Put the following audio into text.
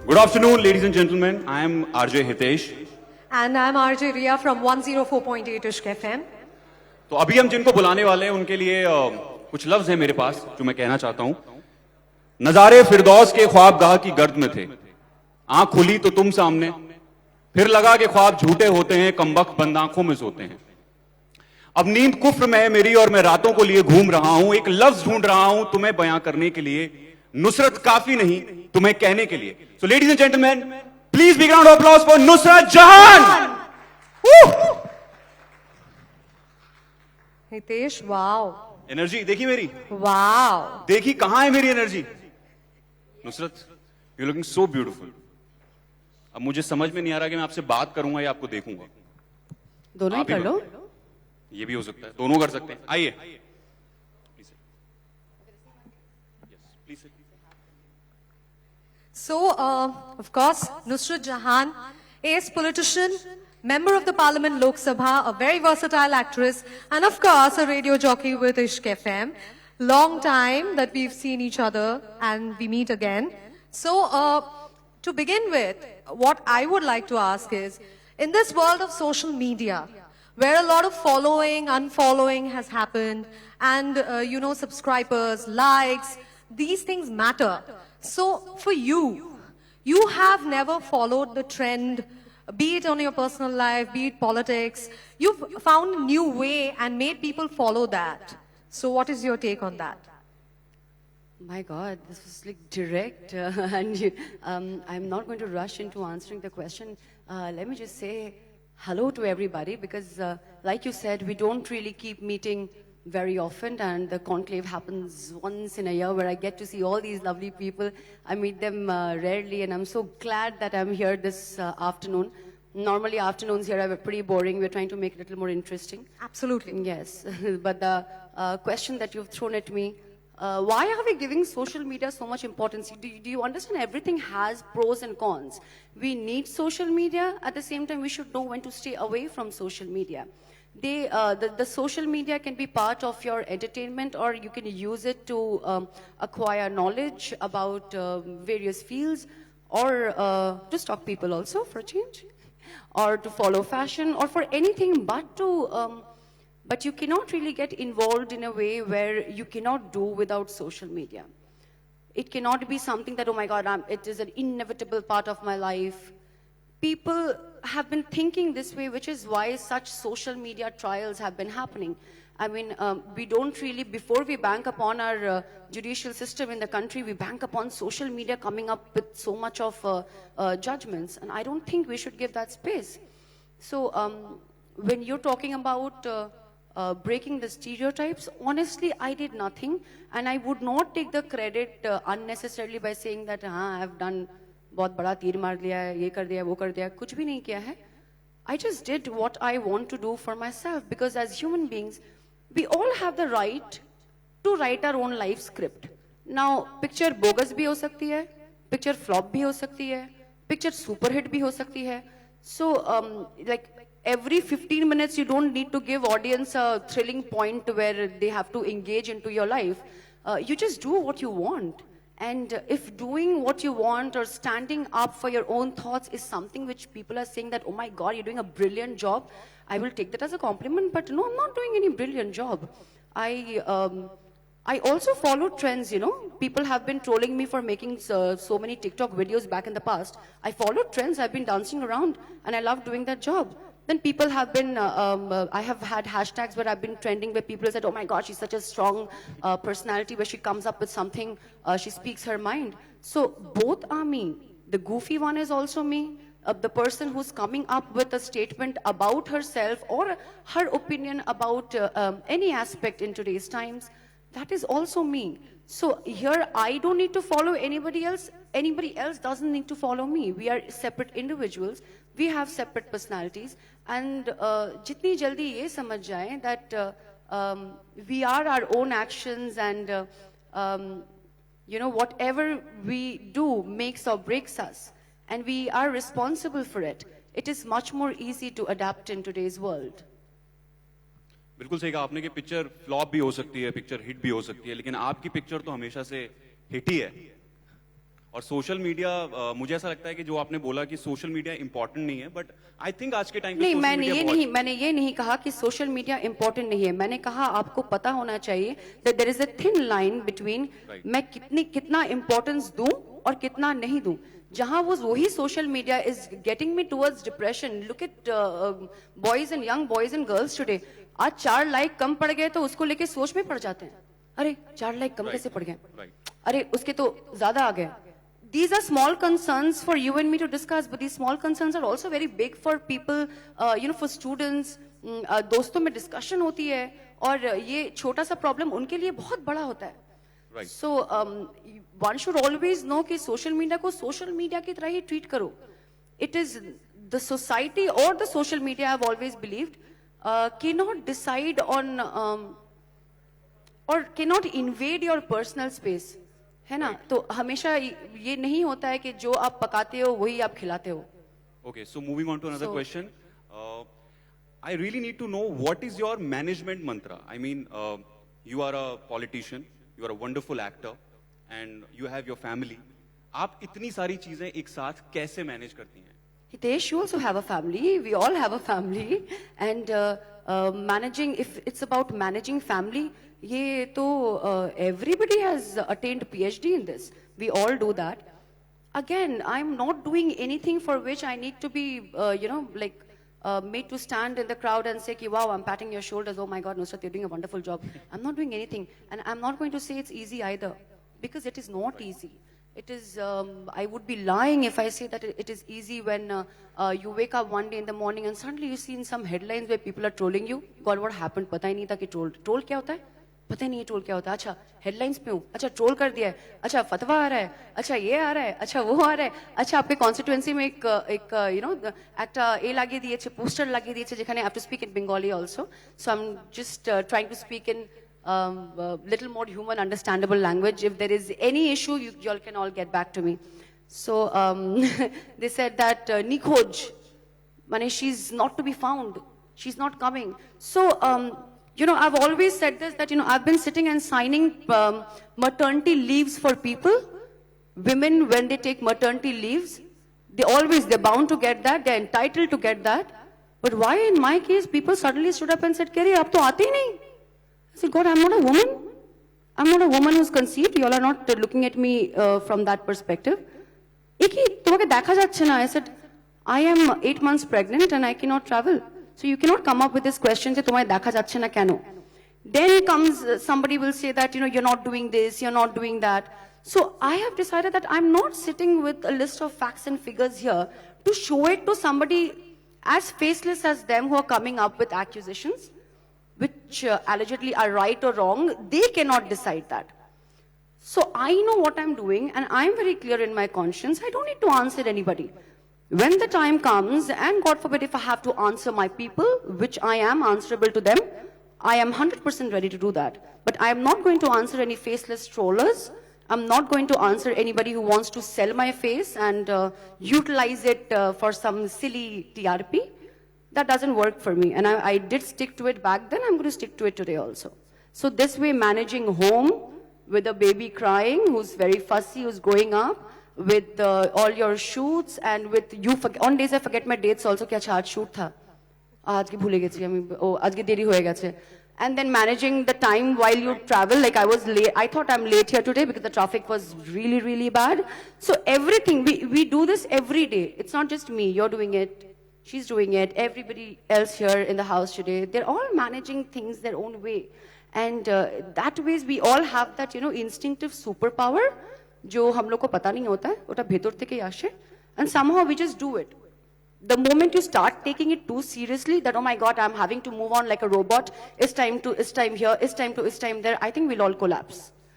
Good afternoon, ladies and gentlemen. I am RJ Hitesh. And I'm RJ Ria from 104.8 Ishq FM. तो अभी हम जिनको बुलाने वाले हैं उनके लिए कुछ लफ्ज हैं मेरे पास जो मैं कहना चाहता हूं. नजारे फिरदौस के ख्वाबगाह की गर्द में थे, आंख खुली तो तुम सामने, फिर लगा कि ख्वाब झूठे होते हैं, कमबख्त बंद आंखों में सोते हैं. अब नींद कुफ्र में है मेरी और मैं रातों को लिए घूम रहा हूं, एक लफ्ज ढूंढ रहा हूं तुम्हें बयां करने के लिए, नुसरत काफी नहीं तुम्हें कहने के लिए. So ladies and gentleman, please big round of applause for Nusrat जहान. हितेश, वाओ. एनर्जी देखी मेरी? वाओ. देखी कहां है मेरी energy? Nusrat, you looking so beautiful. अब मुझे समझ में नहीं आ रहा कि मैं आपसे बात करूंगा या आपको देखूंगा. दोनों ही कर लो. ये भी हो सकता है, दोनों कर सकते हैं. आइए. So, of course, Nusrat Jahan, ace politician, member of the Parliament Lok Sabha, a very versatile actress, and of course, a radio jockey with Ishq FM. Long time that we've seen each other and we meet again. So, to begin with, what I would like to ask is, in this world of social media, where a lot of following, unfollowing has happened, and, subscribers, likes, these things matter. So, for you, you have never followed the trend, be it on your personal life, be it politics. You've found a new way and made people follow that. So, what is your take on that? My God, this was like direct, and I'm not going to rush into answering the question. Let me just say hello to everybody because, like you said, we don't really keep meeting very often, and the conclave happens once in a year where I get to see all these lovely people. I meet them rarely, and I'm so glad that I'm here this afternoon. Normally afternoons here are pretty boring. We're trying to make it a little more interesting. Absolutely. Yes, but the question that you've thrown at me, why are we giving social media so much importance? Do you understand everything has pros and cons? We need social media. At the same time, we should know when to stay away from social media. The social media can be part of your entertainment, or you can use it to acquire knowledge about various fields, or to stalk people also for a change, or to follow fashion, or for anything but to, but you cannot really get involved in a way where you cannot do without social media. It cannot be something that, oh my God, it is an inevitable part of my life. People have been thinking this way, which is why such social media trials have been happening. I mean, we don't really, before we bank upon our judicial system in the country, we bank upon social media coming up with so much of judgments, and I don't think we should give that space. So when you're talking about breaking the stereotypes, honestly, I did nothing, and I would not take the credit unnecessarily by saying that I've done बहुत बड़ा तीर मार लिया है, ये कर दिया, वो कर दिया, कुछ भी नहीं किया है. I just did what I want to do for myself, because as human beings, we all have the right to write our own life script. Now, picture bogus भी हो सकती है, picture flop भी हो सकती है, picture super hit भी हो सकती है. So, like every 15 minutes, you don't need to give audience a thrilling point where they have to engage into your life. You just do what you want. And if doing what you want or standing up for your own thoughts is something which people are saying that, oh my God, you're doing a brilliant job, I will take that as a compliment. But no, I'm not doing any brilliant job. I also follow trends, People have been trolling me for making so many TikTok videos back in the past. I follow trends. I've been dancing around, and I love doing that job. Then people have been, I have had hashtags where I've been trending where people have said, oh my God, she's such a strong personality where she comes up with something, she speaks her mind. So both are me. The goofy one is also me. The person who's coming up with a statement about herself or her opinion about any aspect in today's times, that is also me. So here I don't need to follow anybody else. Anybody else doesn't need to follow me. We are separate individuals. We have separate personalities. And jitni jaldi ye samajh jaye that we are our own actions, and whatever we do makes or breaks us, and we are responsible for it. It is much more easy to adapt in today's world. बिल्कुल सही कहा आपने कि picture flop भी हो सकती है, picture hit भी हो सकती है, लेकिन आपकी पिक्चर तो हमेशा से हिट ही है. और सोशल मीडिया मुझे ऐसा लगता है कि जो आपने बोला कि सोशल मीडिया इंपॉर्टेंट नहीं है, बट आई थिंक आज के टाइम पे नहीं, मैंने ये नहीं कहा कि सोशल मीडिया इंपॉर्टेंट नहीं है. मैंने कहा आपको पता होना चाहिए that there is a thin line between मैं कितना इंपॉर्टेंस दूं और कितना नहीं दूं. जहां वो वही social media is getting me towards depression. Look at boys and young boys and girls today. आज 4 लाइक कम पड़ गए तो उसको लेके सोच में पड़ जाते हैं. अरे 4 लाइक कम कैसे पड़ गए, अरे उसके तो ज्यादा आ गए. These are small concerns for you and me to discuss, but these small concerns are also very big for people, for students. दोस्तों में discussion होती है और ये छोटा सा problem उनके लिए बहुत बड़ा होता है. Right. So one should always know कि social media को social media की तरह ही treat करो. It is the society or the social media, I've always believed, cannot decide on or cannot invade your personal space. है ना? तो हमेशा ये नहीं होता है कि जो आप पकाते हो वही आप खिलाते हो. Okay, so moving on to another question. I really need to know what is your management mantra. I mean, you are a politician, you are a wonderful actor, and you have your family. आप इतनी सारी चीजें एक साथ कैसे manage करती हैं? Hitesh, you also have a family. We all have a family, and managing. If it's about managing family, ये तो everybody has attained PhD in this. We all do that. Again, I'm not doing anything for which I need to be, made to stand in the crowd and say, wow, I'm patting your shoulders. Oh my God, Nusrat, you're doing a wonderful job. I'm not doing anything. And I'm not going to say it's easy either, because it is not easy. It is, I would be lying if I say that it is easy when you wake up one day in the morning and suddenly you see in some headlines where people are trolling you. God, what happened? पता ही नहीं था कि troll क्या होता है? पता ही नहीं है troll क्या होता है. अच्छा, headlines पे हूँ. अच्छा, troll कर दिया है. अच्छा, फतवा आ रहा है. अच्छा, ये आ रहा है. अच्छा, वो आ रहा है. अच्छा, आपके constituency में एक একটা লাগিয়ে দিয়েছে, poster লাগিয়ে দিয়েছে যেখানে I have to speak in Bengali also. So I'm just trying to speak in little more human understandable language. If there is any issue, you all can all get back to me. So they said that Nikhoj, mane she's not to be found, she's not coming. So I've always said this, that I've been sitting and signing maternity leaves for people. Women, when they take maternity leaves, they're bound to get that, they're entitled to get that. But why in my case people suddenly stood up and said, Kere, aap to aate hi nahi. I said, God, I'm not a woman. I'm not a woman who's conceived. You all are not looking at me from that perspective. I said, I am 8 months pregnant and I cannot travel. So you cannot come up with this question. Then comes somebody will say that, you're not doing this, you're not doing that. So I have decided that I'm not sitting with a list of facts and figures here to show it to somebody as faceless as them who are coming up with accusations, which allegedly are right or wrong. They cannot decide that. So I know what I'm doing and I'm very clear in my conscience. I don't need to answer anybody. When the time comes, and God forbid if I have to answer my people, which I am answerable to them, I am 100% ready to do that. But I am not going to answer any faceless trollers. I'm not going to answer anybody who wants to sell my face and utilize it for some silly TRP. That doesn't work for me. And I did stick to it back then. I'm going to stick to it today also. So this way, managing home with a baby crying, who's very fussy, who's growing up, with all your shoots, and with you, on days I forget my dates also, कि अच्छा आज shoot था, आज की भूले गए, आज की देरी होए गए. And then managing the time while you travel, like I was late, I thought I'm late here today because the traffic was really, really bad. So everything, we do this every day. It's not just me, you're doing it, she's doing it, everybody else here in the house today, they're all managing things their own way. And that ways we all have that, instinctive superpower, जो हम लोग को पता नहीं होता है, उटा भीतर থেকে আসে, and somehow we just do it. The moment you start taking it too seriously, that oh my God, I'm having to move on like a robot, it's time here, it's time there, I think we'll all collapse.